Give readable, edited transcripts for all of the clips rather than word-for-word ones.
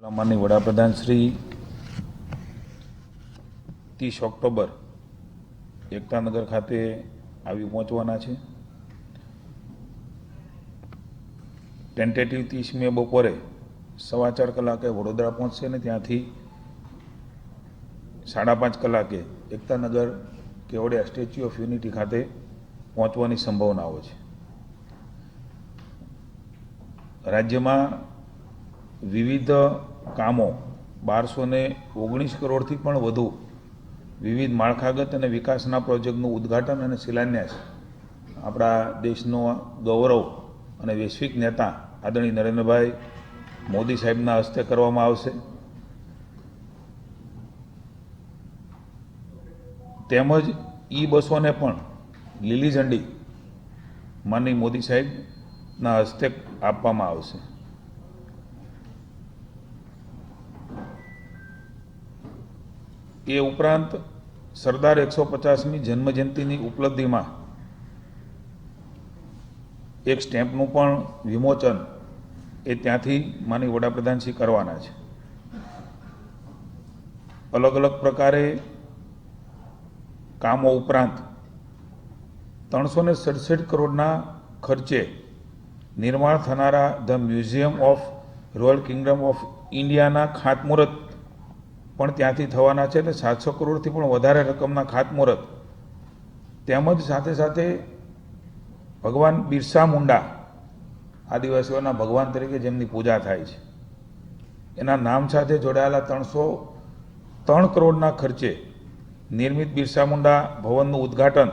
માનનીય વડાપ્રધાન શ્રી 30 ઓક્ટોબર એકતાનગર ખાતે આવી પહોંચવાના છે। ટેન્ટેટિવ 30 મે બપોરે 4:15 કલાકે વડોદરા પહોંચશે અને ત્યાંથી 5:30 કલાકે Ektanagar Kevadia statue of unity ખાતે પહોંચવાની સંભાવનાઓ છે। રાજ્યમાં વિવિધ કામો 1219 કરોડથી પણ વધુ વિવિધ માળખાગત અને વિકાસના પ્રોજેક્ટનું ઉદ્ઘાટન અને શિલાન્યાસ આપણા દેશનો ગૌરવ અને વૈશ્વિક નેતા આદરણીય નરેન્દ્રભાઈ મોદી સાહેબના હસ્તે કરવામાં આવશે। તેમજ બસોને પણ લીલી ઝંડી માનનીય મોદી સાહેબના હસ્તે આપવામાં આવશે। એ ઉપરાંત સરદાર 150મી જન્મજયંતિની ઉપલબ્ધિમાં એક સ્ટેમ્પનું પણ વિમોચન એ ત્યાંથી માનનીય વડાપ્રધાનશ્રી કરવાના છે। અલગ અલગ પ્રકારે કામો ઉપરાંત 367 કરોડના ખર્ચે નિર્માણ થનારા the museum of royal Kingdom of ઇન્ડિયાના ખાતમુહૂર્ત પણ ત્યાંથી થવાના છે। એટલે 700 કરોડથી પણ વધારે રકમના ખાતમુહૂર્ત તેમજ સાથે સાથે ભગવાન બિરસા મુંડા આદિવાસીઓના ભગવાન તરીકે જેમની પૂજા થાય છે એના નામ સાથે જોડાયેલા 303 કરોડના ખર્ચે નિર્મિત બિરસા મુંડા ભવનનું ઉદ્ઘાટન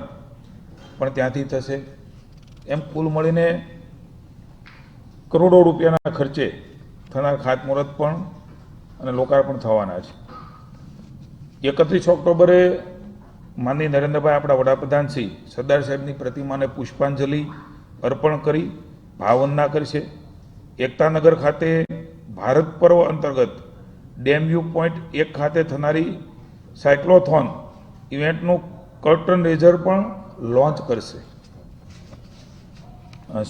પણ ત્યાંથી થશે। એમ કુલ મળીને કરોડો રૂપિયાના ખર્ચે થનાર ખાતમુહૂર્ત પણ અને લોકાર્પણ થવાના છે। 31 ઓક્ટોબરે માનનીય નરેન્દ્રભાઈ આપણા વડાપ્રધાન શ્રી સરદાર સાહેબની પ્રતિમાને પુષ્પાંજલિ અર્પણ કરી ભાવવંદના કરશે। એકતાનગર ખાતે ભારત પર્વ અંતર્ગત ડેમ વ્યૂ પોઈન્ટ 1 ખાતે થનારી સાયક્લોથોન ઇવેન્ટનું કર્ટન રેઝર પણ લોન્ચ કરશે।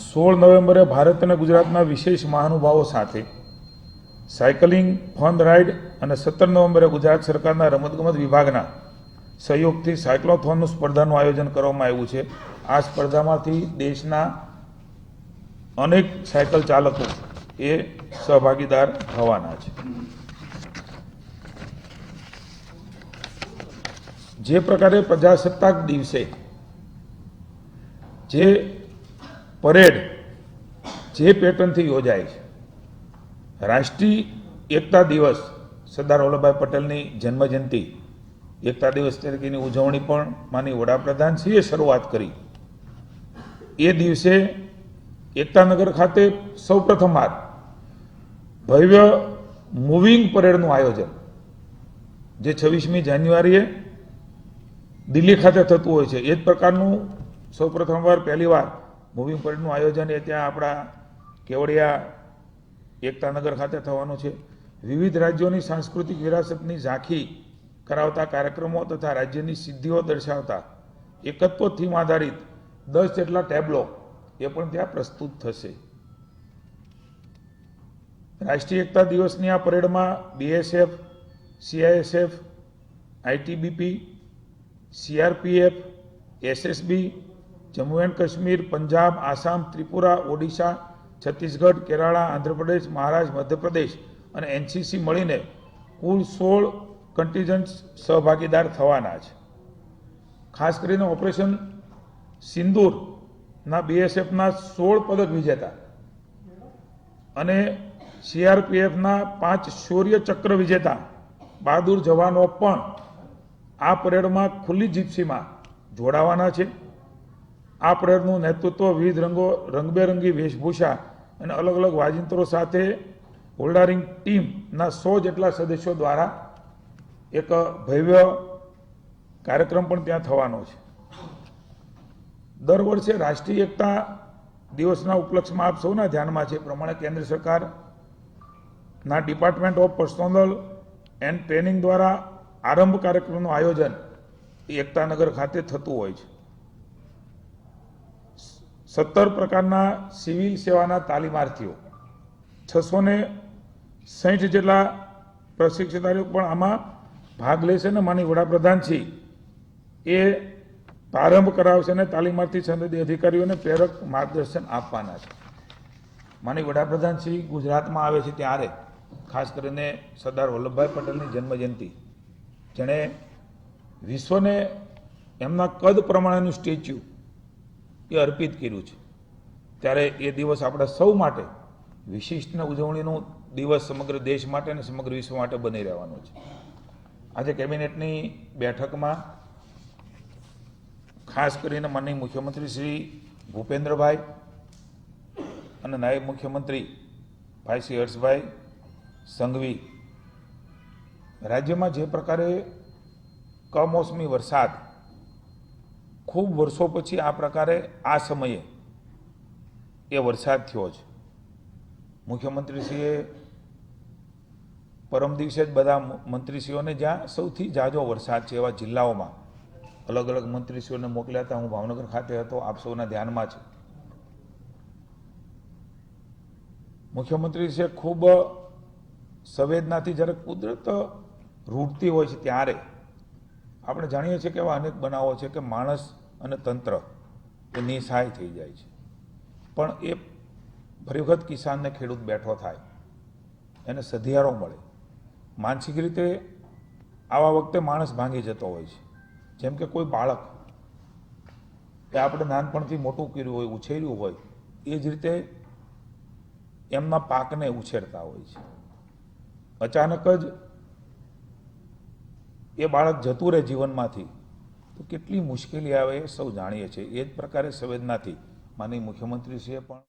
16 નવેમ્બરે ભારત અને ગુજરાતના વિશેષ મહાનુભાવો સાથે સાયકલિંગ ફન રાઇડ અને 17 નવેમ્બરે ગુજરાત સરકારના રમતગમત વિભાગના સહયોગથી સાયક્લોથોનનું સ્પર્ધાનું આયોજન કરવામાં આવ્યું છે। આ સ્પર્ધામાંથી દેશના અનેક સાયકલ ચાલકો એ સહભાગીદાર થવાના છે। જે પ્રકારે પ્રજાસત્તાક દિવસે જે પરેડ જે પેટર્નથી યોજાય છે, રાષ્ટ્રીય એકતા દિવસ સરદાર વલ્લભભાઈ પટેલની જન્મજયંતિ એકતા દિવસ તરીકેની ઉજવણી પણ માનનીય વડાપ્રધાનશ્રીએ શરૂઆત કરી। એ દિવસે એકતાનગર ખાતે સૌપ્રથમવાર ભવ્ય મૂવિંગ પરેડનું આયોજન જે 26મી જાન્યુઆરીએ દિલ્હી ખાતે થતું હોય છે, એ જ પ્રકારનું સૌપ્રથમવાર પહેલીવાર મૂવિંગ પરેડનું આયોજન એ ત્યાં આપણા કેવડિયા એકતાનગર ખાતે થવાનું છે। વિવિધ રાજ્યોની સાંસ્કૃતિક વિરાસતની ઝાંખી કરાવતા કાર્યક્રમો તથા રાજ્યની સિદ્ધિઓ દર્શાવતા એકત્વ થીમ આધારિત 10 જેટલા ટેબ્લો એ પણ ત્યાં પ્રસ્તુત થશે। રાષ્ટ્રીય એકતા દિવસની આ પરેડમાં BSF, CISF, ITBP, CRPF, SSB, Jammu and Kashmir, Punjab, Assam, Tripura, Odisha, Chhattisgarh, Kerala, Andhra Pradesh, Maharashtra, Madhya Pradesh અને NCC મળીને કુલ 16 કન્ટિજન્ટ સહભાગીદાર થવાના છે। ખાસ કરીને ઓપરેશન સિંદૂરના BSFના 16 પદક વિજેતા અને CRPFના 5 શૌર્ય ચક્ર વિજેતા બહાદુર જવાનો પણ આ પરેડમાં ખુલ્લી જીપ્સીમાં જોડાવાના છે। આ પરેડનું નેતૃત્વ વિવિધ રંગબેરંગી વેશભૂષા અને અલગ અલગ વાજિંત્રો સાથે હોલ્ડરિંગ ટીમના 100 જેટલા સદસ્યો દ્વારા એક ભવ્ય કાર્યક્રમ પણ ત્યાં થવાનો છે। દર વર્ષે રાષ્ટ્રીય એકતા દિવસના ઉપલક્ષમાં આપ સૌના ધ્યાનમાં છે પ્રમાણે કેન્દ્ર સરકારના department of personal and training દ્વારા આરંભ કાર્યક્રમનું આયોજન એકતાનગર ખાતે થતું હોય છે। 17 પ્રકારના સિવિલ સેવાના તાલીમાર્થીઓ 600 60 જેટલા પ્રશિક્ષિતાઓ પણ આમાં ભાગ લેશે ને માની વડાપ્રધાનશ્રી એ પ્રારંભ કરાવશે અને તાલીમાર્થી સંબંધિત અધિકારીઓને પ્રેરક માર્ગદર્શન આપવાના છે. માની વડાપ્રધાનશ્રી ગુજરાતમાં આવે છે ત્યારે ખાસ કરીને સરદાર વલ્લભભાઈ પટેલની જન્મજયંતિ, જેણે વિશ્વને એમના કદ પ્રમાણેનું સ્ટેચ્યુ એ અર્પિત કર્યું છે, ત્યારે એ દિવસ આપણા સૌ માટે વિશિષ્ટ ઉજવણીનો દિવસ સમગ્ર દેશ માટે અને સમગ્ર વિશ્વ માટે બની રહેવાનો છે. આજે કેબિનેટની બેઠકમાં ખાસ કરીને માનનીય મુખ્યમંત્રી શ્રી ભૂપેન્દ્રભાઈ અને નાયબ મુખ્યમંત્રી ભાઈ શ્રી હર્ષભાઈ સંઘવી રાજ્યમાં જે પ્રકારે કમોસમી વરસાદ ખૂબ વર્ષો પછી આ પ્રકારે આ સમયે એ વરસાદ થયો છે. મુખ્યમંત્રીશ્રીએ પરમ દિવસે જ બધા મંત્રીશ્રીઓને જ્યાં સૌથી ઝાઝો વરસાદ છે એવા જિલ્લાઓમાં અલગ અલગ મંત્રીશ્રીઓને મોકલ્યા હતા. હું ભાવનગર ખાતે હતો, આપ સૌના ધ્યાનમાં છે. મુખ્યમંત્રીશ્રીએ ખૂબ સંવેદનાથી જ્યારે કુદરત રૂટતી હોય છે ત્યારે આપણે જાણીએ છીએ કે એવા અનેક બનાવો છે કે માણસ અને તંત્ર એ નિસહાય થઈ જાય છે, પણ એ ફરી વખત કિસાનને ખેડૂત બેઠો થાય, એને સધિયારો મળે. માનસિક રીતે આવા વખતે માણસ ભાંગી જતો હોય છે. જેમ કે કોઈ બાળક એ આપણે નાનપણથી મોટું કર્યું હોય, ઉછેર્યું હોય, એ જ રીતે એમના પાકને ઉછેરતા હોય છે. અચાનક જ એ બાળક જતું રહે જીવનમાંથી તો કેટલી મુશ્કેલી આવે એ સૌ જાણીએ છીએ. એ જ પ્રકારે સંવેદનાથી માનનીય મુખ્યમંત્રીશ્રીએ પણ